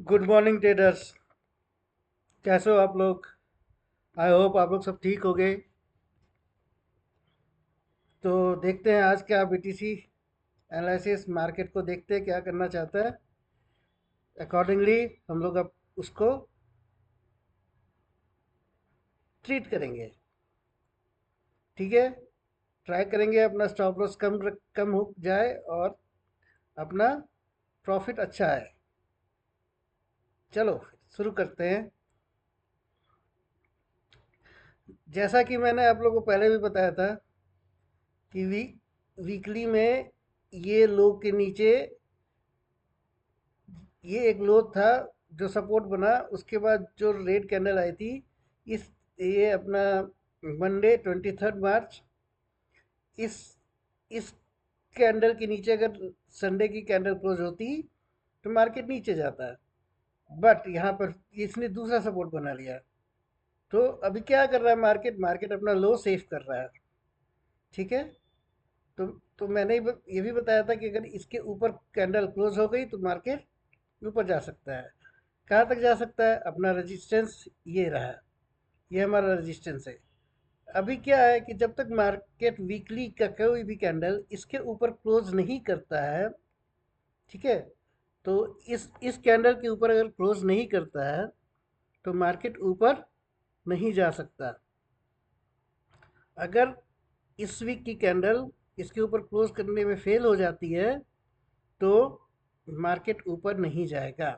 Good morning traders. कैसे हो आप लोग? आई होप आप लोग सब ठीक हो गए। तो देखते हैं आज क्या बीटीसी एनालिसिस मार्केट को देखते हैं क्या करना चाहता है। अकॉर्डिंगली हम लोग अब उसको ट्रीट करेंगे। ठीक है, ट्राई करेंगे अपना स्टॉप लॉस कम हो जाए और अपना प्रॉफिट अच्छा है। चलो शुरू करते हैं। जैसा कि मैंने आप लोगों को पहले भी बताया था कि वीकली में ये लो के नीचे ये एक लो था जो सपोर्ट बना। उसके बाद जो रेड कैंडल आई थी इस ये अपना मंडे 23 मार्च, इस इस कैंडल के नीचे अगर संडे की कैंडल क्लोज होती तो मार्केट नीचे जाता है। बट यहाँ पर इसने दूसरा सपोर्ट बना लिया। तो अभी क्या कर रहा है मार्केट? मार्केट अपना लो सेफ कर रहा है। ठीक है। तो तो मैंने ये भी बताया था कि अगर इसके ऊपर कैंडल क्लोज हो गई तो मार्केट ऊपर जा सकता है। कहाँ तक जा सकता है? अपना रेजिस्टेंस ये रहा, ये हमारा रेजिस्टेंस है। अभी क्या है कि जब तक मार्केट वीकली का कोई भी कैंडल इसके ऊपर क्लोज नहीं करता है, ठीक है, तो इस कैंडल के ऊपर अगर क्लोज नहीं करता है तो मार्केट ऊपर नहीं जा सकता। अगर इस वीक की कैंडल इसके ऊपर क्लोज करने में फेल हो जाती है तो मार्केट ऊपर नहीं जाएगा।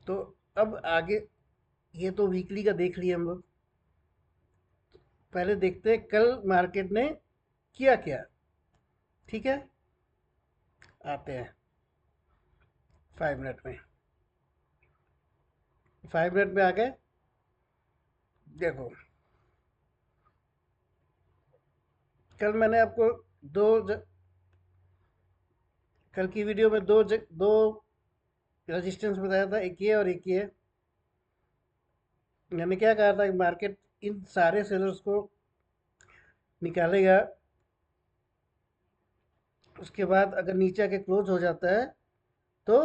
तो अब आगे, ये तो वीकली का देख लिया हम लोग। पहले देखते हैं कल मार्केट ने किया क्या। ठीक है, आते हैं 5 मिनट में। 5 मिनट में आ गए। देखो, कल मैंने आपको दो ज, कल की वीडियो में दो रेजिस्टेंस बताया था, एक ये और एक ये। मैंने क्या कहा था कि मार्केट इन सारे सेलर्स को निकालेगा। उसके बाद अगर नीचे आके क्लोज हो जाता है तो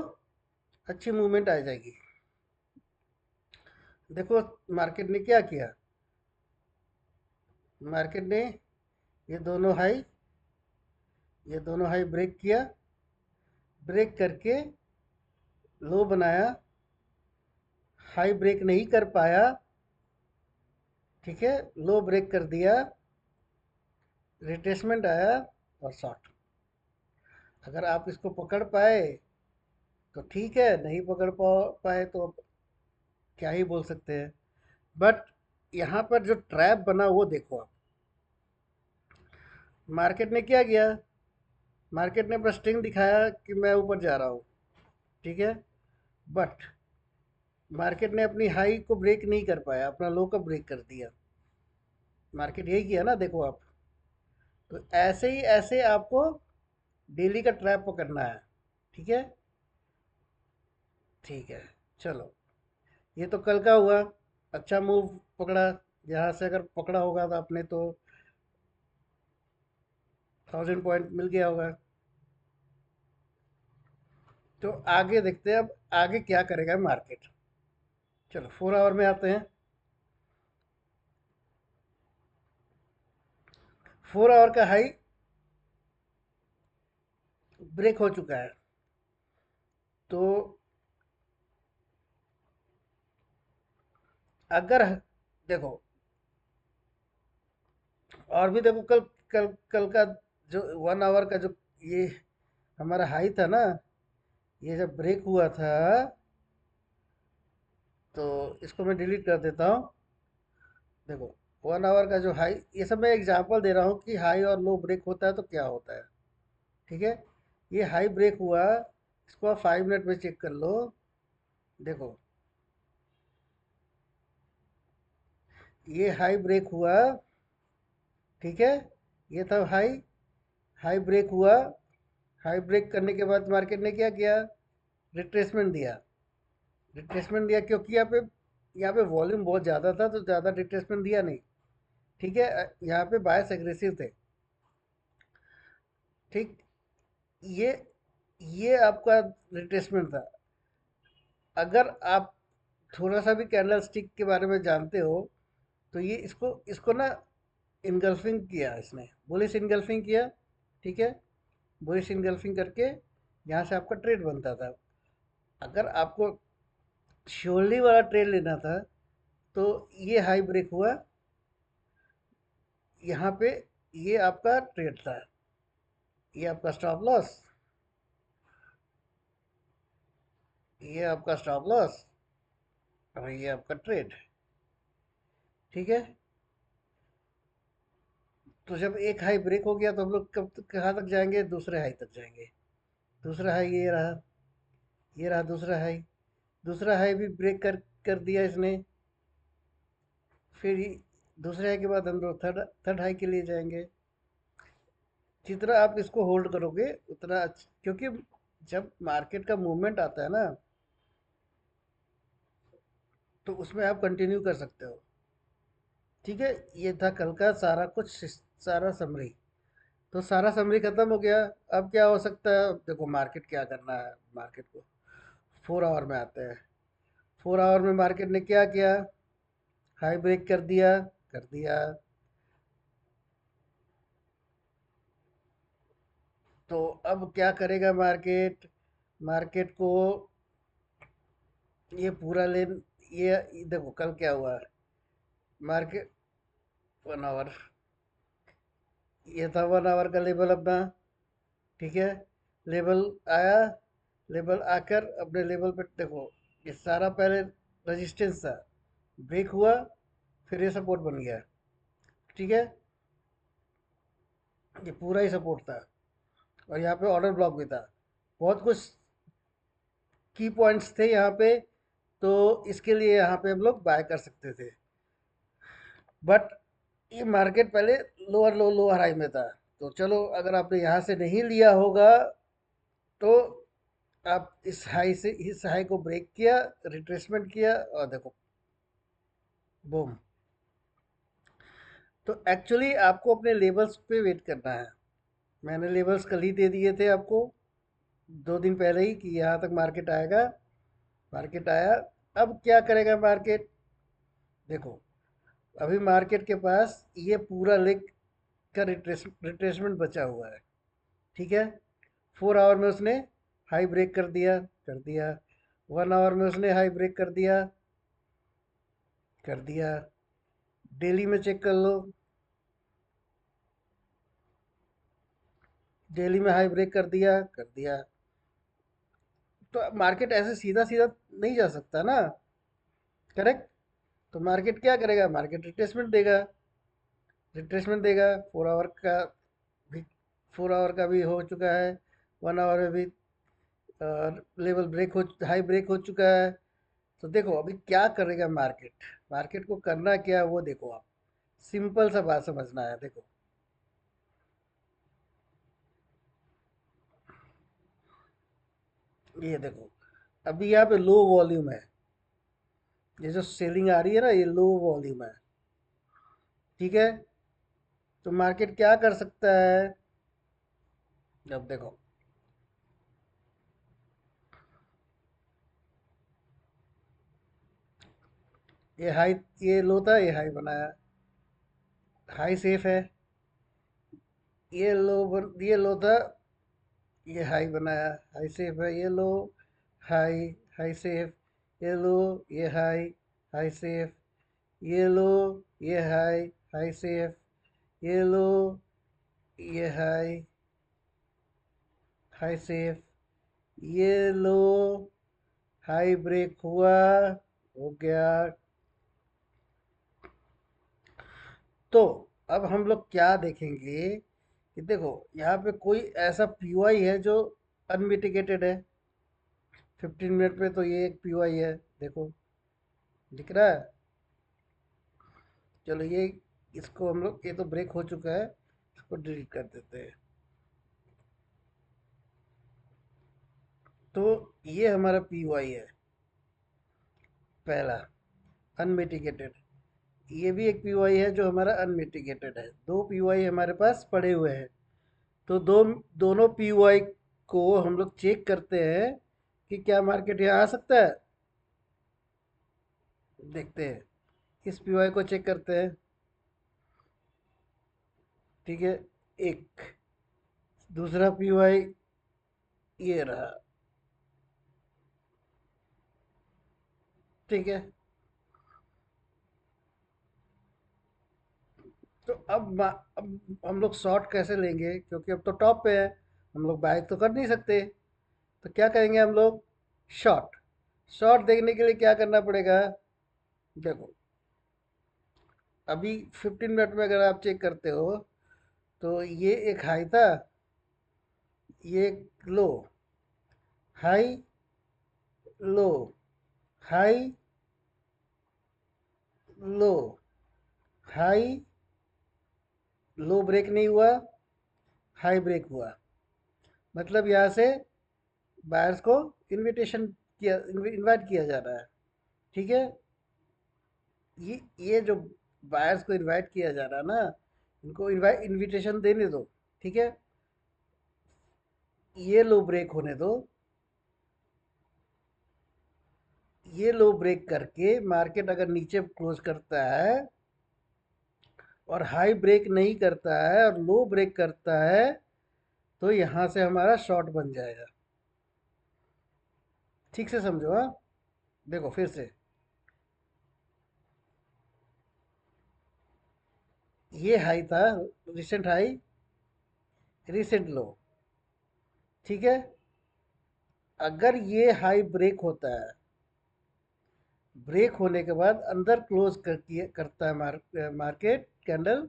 अच्छी मूवमेंट आ जाएगी। देखो मार्केट ने क्या किया। मार्केट ने ये दोनों हाई ये दोनों हाई ब्रेक किया। ब्रेक करके लो बनाया। हाई ब्रेक नहीं कर पाया। ठीक है, लो ब्रेक कर दिया। रिट्रेसमेंट आया और शॉर्ट। अगर आप इसको पकड़ पाए तो ठीक है, नहीं पकड़ पाए तो अब क्या ही बोल सकते हैं। बट यहाँ पर जो ट्रैप बना वो देखो आप। मार्केट ने क्या किया? मार्केट ने अपना स्ट्रिंग दिखाया कि मैं ऊपर जा रहा हूँ। ठीक है, बट मार्केट ने अपनी हाई को ब्रेक नहीं कर पाया, अपना लो को ब्रेक कर दिया। मार्केट यही किया ना, देखो आप। तो ऐसे ही ऐसे आपको डेली का ट्रैप पकड़ना है। ठीक है, ठीक है। चलो, ये तो कल का हुआ। अच्छा मूव पकड़ा। यहाँ से अगर पकड़ा होगा तो आपने तो 1000 पॉइंट मिल गया होगा। तो आगे देखते हैं अब आगे क्या करेगा मार्केट। चलो 4 आवर में आते हैं। 4 आवर का हाई ब्रेक हो चुका है। तो अगर देखो, और भी देखो, कल कल कल का जो 1 आवर का जो ये हमारा हाई था ना, ये जब ब्रेक हुआ था तो इसको मैं डिलीट कर देता हूँ। देखो 1 आवर का जो हाई, ये सब मैं एग्जांपल दे रहा हूँ कि हाई और लो ब्रेक होता है तो क्या होता है। ठीक है, ये हाई ब्रेक हुआ। इसको आप 5 मिनट में चेक कर लो। देखो, ये हाई ब्रेक हुआ। ठीक है, ये था हाई। हाई ब्रेक हुआ। हाई ब्रेक करने के बाद मार्केट ने क्या किया? रिट्रेसमेंट दिया। रिट्रेसमेंट दिया क्योंकि यहाँ पे वॉल्यूम बहुत ज़्यादा था तो ज़्यादा रिट्रेसमेंट दिया नहीं। ठीक है, यहाँ पे बायस एग्रेसिव थे। ठीक, ये ये आपका रिट्रेसमेंट था। अगर आप थोड़ा सा भी कैंडल स्टिक के बारे में जानते हो तो ये इसको इसको ना इनगल्फिंग किया इसने, बुलिश इनगल्फिंग किया। ठीक है, बुलिश इनगल्फिंग करके यहाँ से आपका ट्रेड बनता था। अगर आपको श्योरली वाला ट्रेड लेना था तो ये हाई ब्रेक हुआ यहाँ पे, ये आपका ट्रेड था, ये आपका स्टॉप लॉस, ये आपका स्टॉप लॉस और ये आपका ट्रेड। ठीक है, तो जब एक हाई ब्रेक हो गया तो हम लोग कब तक कहाँ तक जाएंगे, दूसरे हाई तक जाएंगे। दूसरा हाई ये रहा, ये रहा दूसरा हाई। दूसरा हाई भी ब्रेक कर कर दिया इसने। फिर दूसरे हाई के बाद हम लोग थर्ड थर्ड हाई के लिए जाएंगे। जितना आप इसको होल्ड करोगे उतना क्योंकि जब मार्केट का मूवमेंट आता है ना तो उसमें आप कंटिन्यू कर सकते हो। ठीक है, ये था कल का सारा कुछ, सारा समरी। तो सारा समरी खत्म हो गया। अब क्या हो सकता है, अब देखो मार्केट क्या करना है। मार्केट को 4 आवर में आते हैं। 4 आवर में मार्केट ने क्या किया, हाई ब्रेक कर दिया, कर दिया। तो अब क्या करेगा मार्केट, मार्केट को ये पूरा लेन, ये देखो कल क्या हुआ। मार्केट 1 आवर, ये था 1 आवर का लेवल अपना। ठीक है, लेवल आया, लेवल आकर अपने लेवल पे देखो, ये सारा पहले रेजिस्टेंस था, ब्रेक हुआ, फिर ये सपोर्ट बन गया। ठीक है, ये पूरा ही सपोर्ट था और यहाँ पे ऑर्डर ब्लॉक भी था। बहुत कुछ की पॉइंट्स थे यहाँ पे, तो इसके लिए यहाँ पे हम लोग बाय कर सकते थे। बट ये मार्केट पहले लोअर लो लोअर हाई में था। तो चलो, अगर आपने यहाँ से नहीं लिया होगा तो आप इस हाई से इस हाई को ब्रेक किया, रिट्रेसमेंट किया और देखो बूम। तो एक्चुअली आपको अपने लेवल्स पे वेट करना है। मैंने लेवल्स कल ही दे दिए थे आपको 2 दिन पहले ही कि यहाँ तक मार्केट आएगा। मार्केट आया। अब क्या करेगा मार्केट, देखो अभी मार्केट के पास ये पूरा लेग का रिट्रेसमेंट बचा हुआ है। ठीक है, 4 आवर में उसने हाई ब्रेक कर दिया, कर दिया। 1 आवर में उसने हाई ब्रेक कर दिया, कर दिया। डेली में चेक कर लो, डेली में हाई ब्रेक कर दिया, कर दिया। तो मार्केट ऐसे सीधा सीधा नहीं जा सकता ना, करेक्ट। तो मार्केट क्या करेगा, मार्केट रिट्रेसमेंट देगा, रिट्रेसमेंट देगा। 4 आवर का भी, 4 आवर का भी हो चुका है। 1 आवर में भी लेवल ब्रेक हो, हाई ब्रेक हो चुका है। तो देखो अभी क्या करेगा मार्केट, मार्केट को करना क्या है वो देखो आप। सिंपल सा बात समझना है, देखो ये देखो, अभी यहाँ पे लो वॉल्यूम है, ये जो सेलिंग आ रही है ना ये लो वॉल्यूम है। ठीक है, तो मार्केट क्या कर सकता है, जब देखो ये हाई, ये लो था, ये हाई बनाया, हाई सेफ है। ये लो था, ये हाई बनाया, हाई सेफ है। ये लो, हाई, हाई सेफ। ये लो, ये हाई, हाई सेफ। ये लो, ये हाई, हाई सेफ। ये लो, ये हाई, हाई सेफ। ये लो, हाई ब्रेक हुआ, हो गया। तो अब हम लोग क्या देखेंगे कि देखो यहाँ पे कोई ऐसा पीओआई है जो अनमिटिगेटेड है। 15 मिनट में तो ये एक पीओआई है, देखो दिख रहा है। चलो ये, इसको हम लोग, ये तो ब्रेक हो चुका है, इसको डिलीट कर देते हैं। तो ये हमारा पीओआई है पहला, अनमिटिगेटेड। ये भी एक पीओआई है जो हमारा अनमिटिगेटेड है। दो पीओआई हमारे पास पड़े हुए हैं। तो दोनों पीओआई को हम लोग चेक करते हैं कि क्या मार्केट यहाँ आ सकता है। देखते हैं, इस पीवाई को चेक करते हैं। ठीक है, एक दूसरा पीवाई ये रहा। ठीक है, तो अब हम लोग शॉर्ट कैसे लेंगे, क्योंकि अब तो टॉप पे है, हम लोग बाय तो कर नहीं सकते। तो क्या करेंगे हम लोग, शॉर्ट। शॉर्ट देखने के लिए क्या करना पड़ेगा, देखो अभी 15 मिनट में अगर आप चेक करते हो तो ये एक हाई था, ये एक लो, हाई, लो, हाई, लो, हाई, लो ब्रेक नहीं हुआ, हाई ब्रेक हुआ। मतलब यहाँ से बायर्स को इनविटेशन किया, इनवाइट किया जा रहा है। ठीक है, ये जो बायर्स को इनवाइट किया जा रहा है ना, इनको इनवाइट इनविटेशन देने दो। ठीक है, ये लो ब्रेक होने दो। ये लो ब्रेक करके मार्केट अगर नीचे क्लोज करता है और हाई ब्रेक नहीं करता है और लो ब्रेक करता है, तो यहाँ से हमारा शॉर्ट बन जाएगा। ठीक से समझो, हाँ। देखो फिर से, ये हाई था, रिसेंट हाई, रिसेंट लो। ठीक है, अगर ये हाई ब्रेक होता है, ब्रेक होने के बाद अंदर क्लोज करता है मार्केट कैंडल,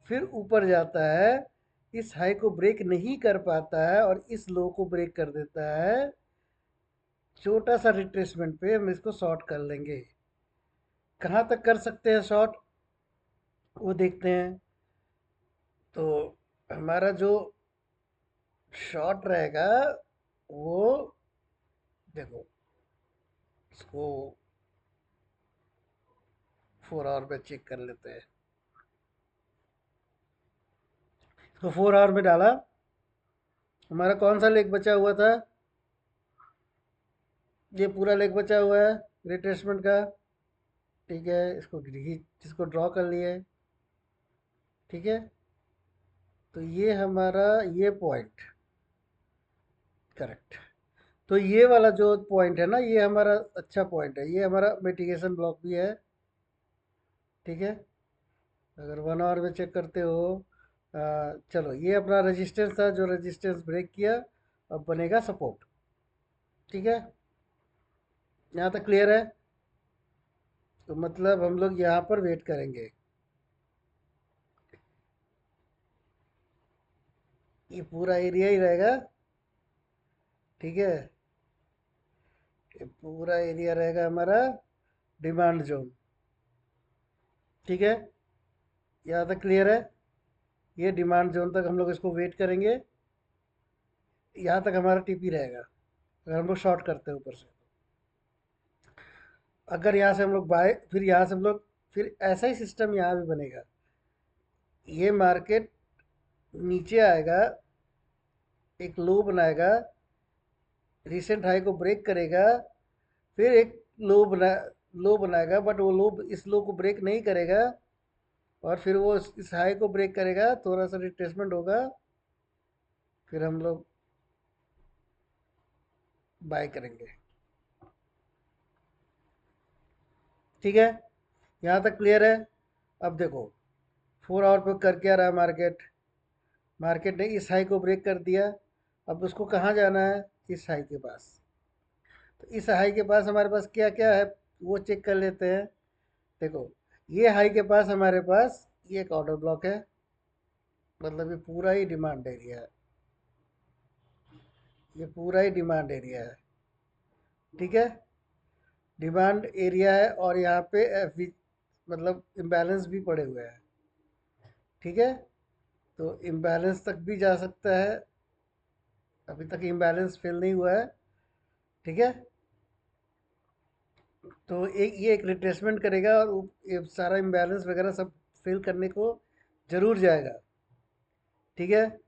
फिर ऊपर जाता है, इस हाई को ब्रेक नहीं कर पाता है और इस लो को ब्रेक कर देता है, छोटा सा रिट्रेसमेंट पे हम इसको शॉर्ट कर लेंगे। कहाँ तक कर सकते हैं शॉर्ट, वो देखते हैं। तो हमारा जो शॉर्ट रहेगा वो, देखो इसको 4 आवर पे चेक कर लेते हैं। तो 4 आवर में डाला, हमारा कौन सा लेग बचा हुआ था, ये पूरा लेग बचा हुआ है रिट्रेसमेंट का। ठीक है, इसको ड्रॉ कर लिए। ठीक है, तो ये हमारा, ये पॉइंट करेक्ट। तो ये वाला जो पॉइंट है ना, ये हमारा अच्छा पॉइंट है, ये हमारा मिटिगेशन ब्लॉक भी है। ठीक है, अगर 1 आवर में चेक करते हो, चलो ये अपना रेजिस्टेंस था जो रेजिस्टेंस ब्रेक किया, अब बनेगा सपोर्ट। ठीक है, यहाँ तक क्लियर है। तो मतलब हम लोग यहाँ पर वेट करेंगे, ये पूरा एरिया ही रहेगा। ठीक है, ये पूरा एरिया रहेगा हमारा डिमांड जोन। ठीक है, यहाँ तक क्लियर है। ये डिमांड जोन तक हम लोग इसको वेट करेंगे, यहाँ तक हमारा टीपी रहेगा अगर हम लोग शॉर्ट करते हैं ऊपर से। अगर यहाँ से हम लोग बाय, फिर यहाँ से हम लोग, फिर ऐसा ही सिस्टम यहाँ भी बनेगा। ये मार्केट नीचे आएगा, एक लो बनाएगा, रिसेंट हाई को ब्रेक करेगा, फिर एक लो बनाएगा, बट वो लो इस लो को ब्रेक नहीं करेगा, और फिर वो इस हाई को ब्रेक करेगा, थोड़ा सा रिट्रेसमेंट होगा, फिर हम लोग बाय करेंगे। ठीक है, यहाँ तक क्लियर है। अब देखो 4 आवर पे कर क्या रहा है मार्केट, मार्केट ने इस हाई को ब्रेक कर दिया, अब उसको कहाँ जाना है, इस हाई के पास। तो इस हाई के पास हमारे पास क्या क्या है, वो चेक कर लेते हैं। देखो, ये हाई के पास हमारे पास ये एक ऑर्डर ब्लॉक है, मतलब ये पूरा ही डिमांड एरिया है, ये पूरा ही डिमांड एरिया है। ठीक है, डिमांड एरिया है, और यहाँ पे मतलब इम्बैलेंस भी पड़े हुए हैं। ठीक है, तो इम्बैलेंस तक भी जा सकता है, अभी तक इम्बैलेंस फिल नहीं हुआ है। ठीक है, तो एक ये एक रिट्रेसमेंट करेगा और ये सारा इम्बैलेंस वगैरह सब फिल करने को जरूर जाएगा। ठीक है,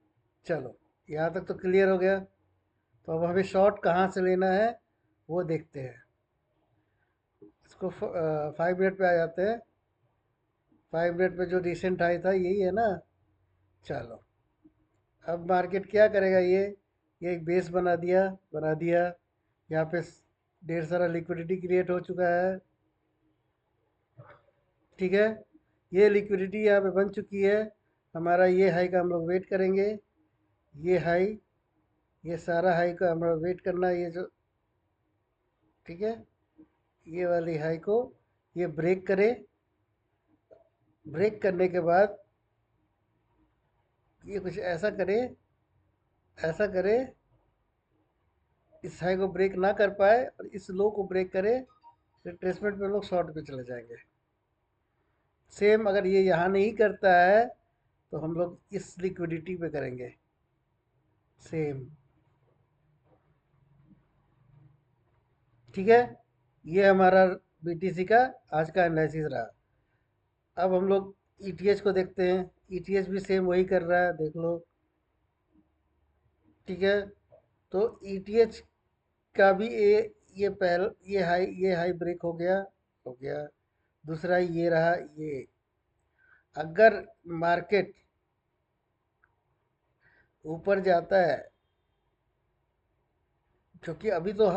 चलो यहाँ तक तो क्लियर हो गया। तो अब हमें शॉर्ट कहाँ से लेना है वो देखते हैं। इसको 5 मिनट पे आ जाते हैं। 5 मिनट पे जो रिसेंट हाई था यही है ना। चलो, अब मार्केट क्या करेगा ये एक बेस बना दिया। यहाँ पे ढेर सारा लिक्विडिटी क्रिएट हो चुका है। ठीक है, ये लिक्विडिटी यहाँ पे बन चुकी है। हमारा ये हाई का हम लोग वेट करेंगे। ये हाई, ये सारा हाई का हमारा वेट करना है, ये जो, ठीक है, ये वाली हाई को ये ब्रेक करे। ब्रेक करने के बाद ये कुछ ऐसा करे, इस हाई को ब्रेक ना कर पाए और इस लो को ब्रेक करे, रिट्रेसमेंट में हम लोग शॉर्ट पे चले जाएंगे। सेम अगर ये यहाँ नहीं करता है तो हम लोग इस लिक्विडिटी पे करेंगे सेम। ठीक है, ये हमारा बीटीसी का आज का एनालिसिस रहा। अब हम लोग ईटीएच को देखते हैं। ईटीएच भी सेम वही कर रहा है, देख लो। ठीक है, तो ईटीएच का भी ये हाई ब्रेक हो गया। दूसरा ये रहा ये। अगर मार्केट ऊपर जाता है, क्योंकि अभी तो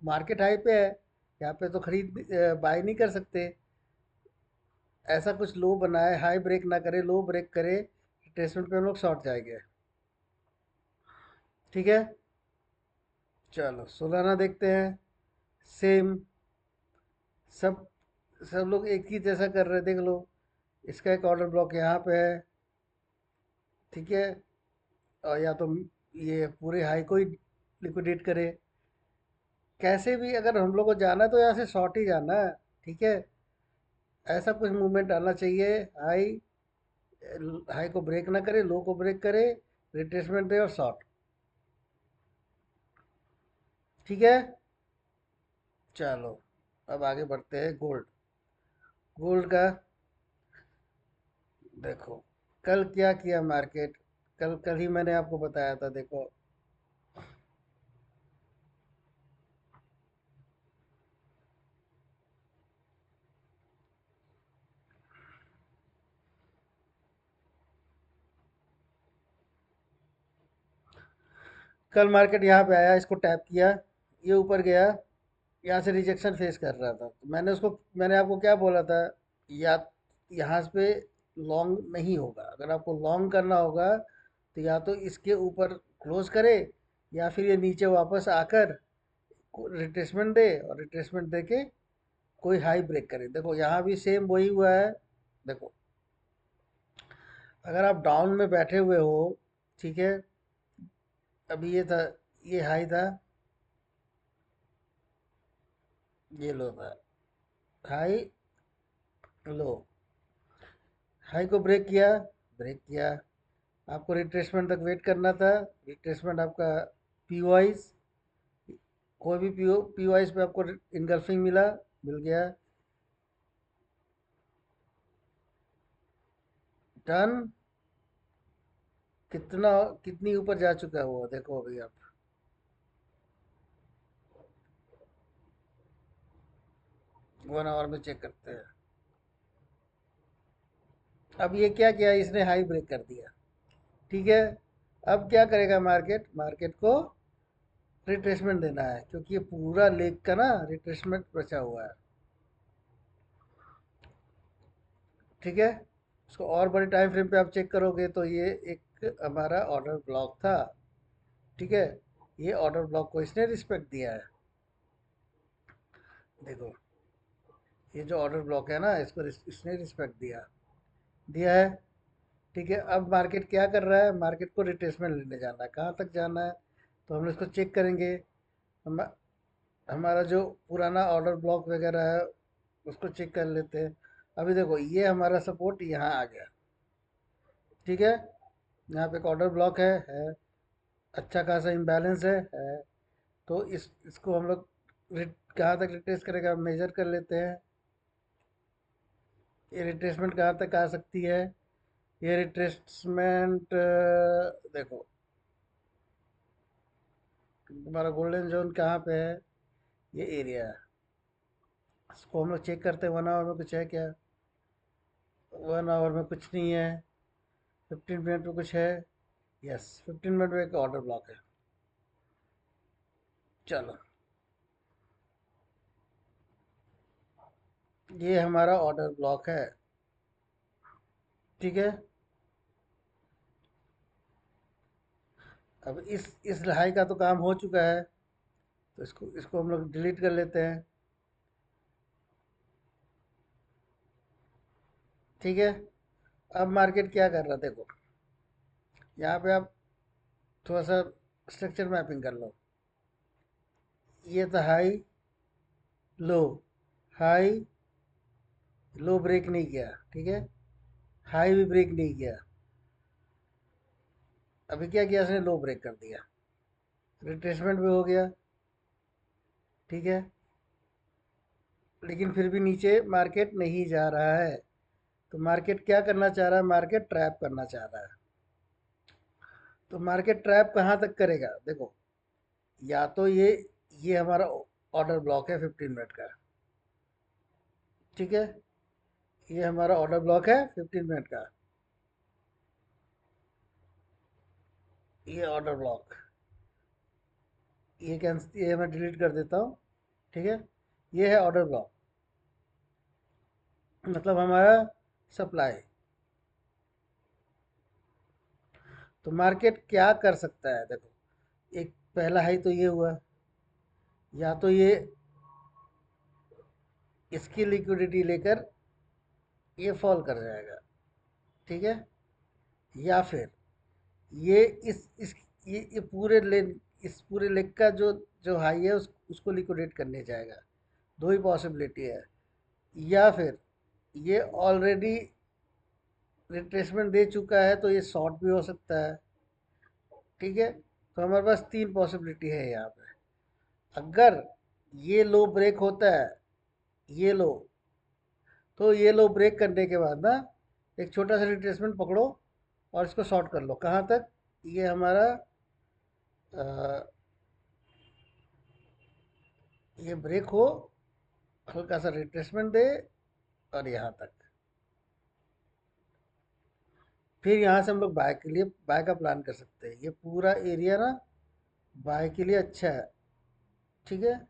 मार्केट हाई पे है, यहाँ पे तो खरीद बाय नहीं कर सकते। ऐसा कुछ लो बनाए, हाई ब्रेक ना करे, लो ब्रेक करे, रिट्रेसमेंट पे हम लोग शॉर्ट जाएंगे। ठीक है, चलो सोलाना देखते हैं। सेम, सब सब लोग एक ही जैसा कर रहे हैं, देख लो। इसका एक ऑर्डर ब्लॉक यहाँ पे है। ठीक है, और या तो ये पूरे हाई को ही लिक्विडेट करे। कैसे भी अगर हम लोग को जाना है तो यहाँ से शॉर्ट ही जाना है। ठीक है, ऐसा कुछ मूवमेंट आना चाहिए। हाई हाई को ब्रेक ना करे, लो को ब्रेक करे, रिट्रेसमेंट दे और शॉर्ट। ठीक है, चलो अब आगे बढ़ते हैं। गोल्ड। गोल्ड का देखो, कल क्या किया मार्केट। कल कल ही मैंने आपको बताया था, देखो। कल मार्केट यहाँ पे आया, इसको टैप किया, ये ऊपर गया, यहाँ से रिजेक्शन फेस कर रहा था। तो मैंने आपको क्या बोला था, या यहाँ पे लॉन्ग नहीं होगा। अगर आपको लॉन्ग करना होगा तो या तो इसके ऊपर क्लोज करे, या फिर ये नीचे वापस आकर रिट्रेसमेंट दे, और रिट्रेसमेंट दे के कोई हाई ब्रेक करे। देखो यहाँ भी सेम वही हुआ है। देखो, अगर आप डाउन में बैठे हुए हो, ठीक है, अभी ये था, ये हाई था, ये लो था। हाई, लो, हाई को ब्रेक किया। आपको रिट्रेसमेंट तक वेट करना था। रिट्रेसमेंट आपका पी वाइज, कोई भी पी वाइज पे आपको इनगल्फिंग मिल गया। टर्न कितना, कितनी ऊपर जा चुका है वो देखो अभी आप। 1 आवर में चेक करते हैं। अब ये क्या किया, इसने हाई ब्रेक कर दिया। ठीक है, अब क्या करेगा मार्केट, मार्केट को रिट्रेसमेंट देना है, क्योंकि ये पूरा लेग का ना रिट्रेसमेंट बचा हुआ है। ठीक है, इसको और बड़े टाइम फ्रेम पे आप चेक करोगे तो ये एक हमारा ऑर्डर ब्लॉक था। ठीक है, ये ऑर्डर ब्लॉक को इसने रिस्पेक्ट दिया है। देखो, ये जो ऑर्डर ब्लॉक है ना, इसको इसने रिस्पेक्ट दिया दिया है। ठीक है, अब मार्केट क्या कर रहा है, मार्केट को रिट्रेसमेंट लेने जाना है। कहाँ तक जाना है, तो हम इसको चेक करेंगे। हम हमारा जो पुराना ऑर्डर ब्लॉक वगैरह है उसको चेक कर लेते हैं। अभी देखो, ये हमारा सपोर्ट यहाँ आ गया। ठीक है, यहाँ पे एक ऑर्डर ब्लॉक है, अच्छा खासा इम्बैलेंस है। तो इसको हम लोग कहाँ तक रिट्रेस करेगा मेजर कर लेते हैं। ये रिट्रेसमेंट कहाँ तक आ सकती है, ये रिट्रेसमेंट देखो, तुम्हारा गोल्डन जोन कहाँ पे है, ये एरिया है। इसको हम लोग चेक करते हैं 1 आवर में कुछ है क्या। 1 आवर में कुछ नहीं है। 15 मिनट में कुछ है। यस, 15 मिनट में एक ऑर्डर ब्लॉक है। चलो, ये हमारा ऑर्डर ब्लॉक है। ठीक है। अब इस हाई का तो काम हो चुका है, तो इसको इसको हम लोग डिलीट कर लेते हैं। ठीक है। अब मार्केट क्या कर रहा है देखो, यहाँ पे आप थोड़ा सा स्ट्रक्चर मैपिंग कर लो। ये था हाई, लो, हाई, लो ब्रेक नहीं किया। ठीक है। हाई भी ब्रेक नहीं किया। अभी क्या किया इसने, लो ब्रेक कर दिया, रिट्रेसमेंट भी हो गया। ठीक है। लेकिन फिर भी नीचे मार्केट नहीं जा रहा है। तो मार्केट क्या करना चाह रहा है, मार्केट ट्रैप करना चाह रहा है। तो मार्केट ट्रैप कहाँ तक करेगा देखो, या तो ये हमारा ऑर्डर ब्लॉक है 15 मिनट का। ठीक है। ये हमारा ऑर्डर ब्लॉक है 15 मिनट का। ये ऑर्डर ब्लॉक, ये मैं डिलीट कर देता हूँ। ठीक है। ये है ऑर्डर ब्लॉक, मतलब हमारा सप्लाई। तो मार्केट क्या कर सकता है देखो, एक पहला हाई तो ये हुआ, या तो ये इसकी लिक्विडिटी लेकर ये फॉल कर जाएगा। ठीक है। या फिर ये इस पूरे लेग का जो जो हाई है उसको लिक्विडेट करने जाएगा। दो ही पॉसिबिलिटी है। या फिर ये ऑलरेडी रिट्रेसमेंट दे चुका है, तो ये शॉर्ट भी हो सकता है। ठीक है। तो हमारे पास तीन पॉसिबिलिटी है यहाँ पे। अगर ये लो ब्रेक होता है, ये लो, तो ये लो ब्रेक करने के बाद ना एक छोटा सा रिट्रेसमेंट पकड़ो और इसको शॉर्ट कर लो। कहाँ तक, ये हमारा ये ब्रेक हो, हल्का सा रिट्रेसमेंट दे, और यहाँ तक। फिर यहाँ से हम लोग बाय के लिए बाय का प्लान कर सकते हैं। ये पूरा एरिया ना बाय के लिए अच्छा है। ठीक है।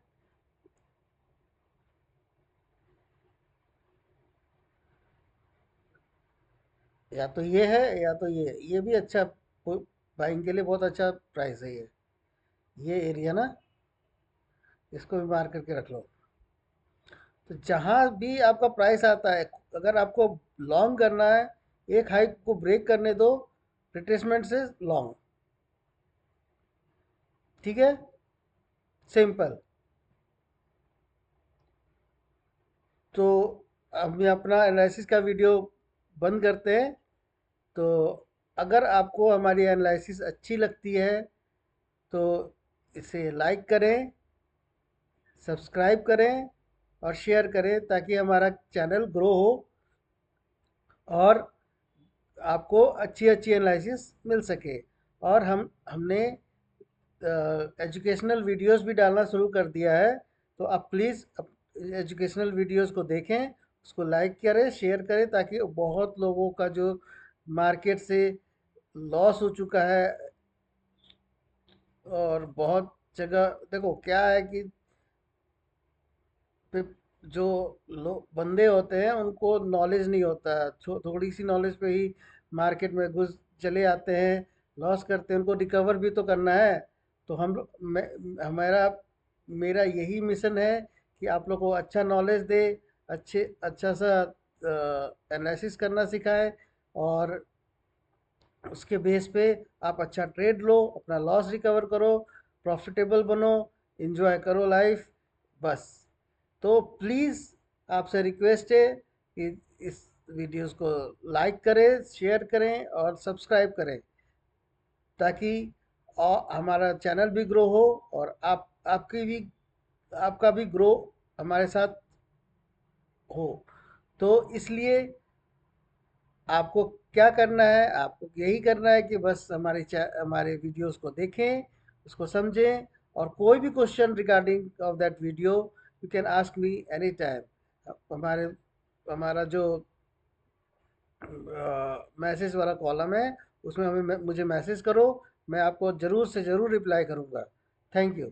या तो ये है, या तो ये भी अच्छा, बाइंग के लिए बहुत अच्छा प्राइस है ये एरिया ना, इसको भी मार करके रख लो। तो जहाँ भी आपका प्राइस आता है, अगर आपको लॉन्ग करना है, एक हाई को ब्रेक करने दो रिट्रेसमेंट से लॉन्ग। ठीक है। सिंपल। तो अब मैं अपना एनालिसिस का वीडियो बंद करते हैं। तो अगर आपको हमारी एनालिसिस अच्छी लगती है तो इसे लाइक करें, सब्सक्राइब करें और शेयर करें, ताकि हमारा चैनल ग्रो हो और आपको अच्छी अच्छी एनालिसिस मिल सके। और हमने एजुकेशनल वीडियोस भी डालना शुरू कर दिया है। तो आप प्लीज़ एजुकेशनल वीडियोस को देखें, उसको लाइक करें, शेयर करें, ताकि बहुत लोगों का जो मार्केट से लॉस हो चुका है, और बहुत जगह देखो क्या है कि पे जो लोग बंदे होते हैं उनको नॉलेज नहीं होता है, थोड़ी सी नॉलेज पे ही मार्केट में घुस चले आते हैं, लॉस करते हैं। उनको रिकवर भी तो करना है। तो हमारा मेरा यही मिशन है कि आप लोग को अच्छा नॉलेज दे, अच्छा सा एनालिसिस करना सिखाए, और उसके बेस पे आप अच्छा ट्रेड लो, अपना लॉस रिकवर करो, प्रॉफिटेबल बनो, एंजॉय करो लाइफ, बस। तो प्लीज़ आपसे रिक्वेस्ट है कि इस वीडियोस को लाइक करें, शेयर करें और सब्सक्राइब करें, ताकि हमारा चैनल भी ग्रो हो, और आपका भी ग्रो हमारे साथ हो। तो इसलिए आपको क्या करना है, आपको यही करना है कि बस हमारे वीडियोस को देखें, उसको समझें, और कोई भी question regarding of that video you can ask me any time. हमारे हमारा जो मैसेज वाला कॉलम है उसमें मुझे मैसेज करो, मैं आपको ज़रूर से ज़रूर रिप्लाई करूँगा। Thank you.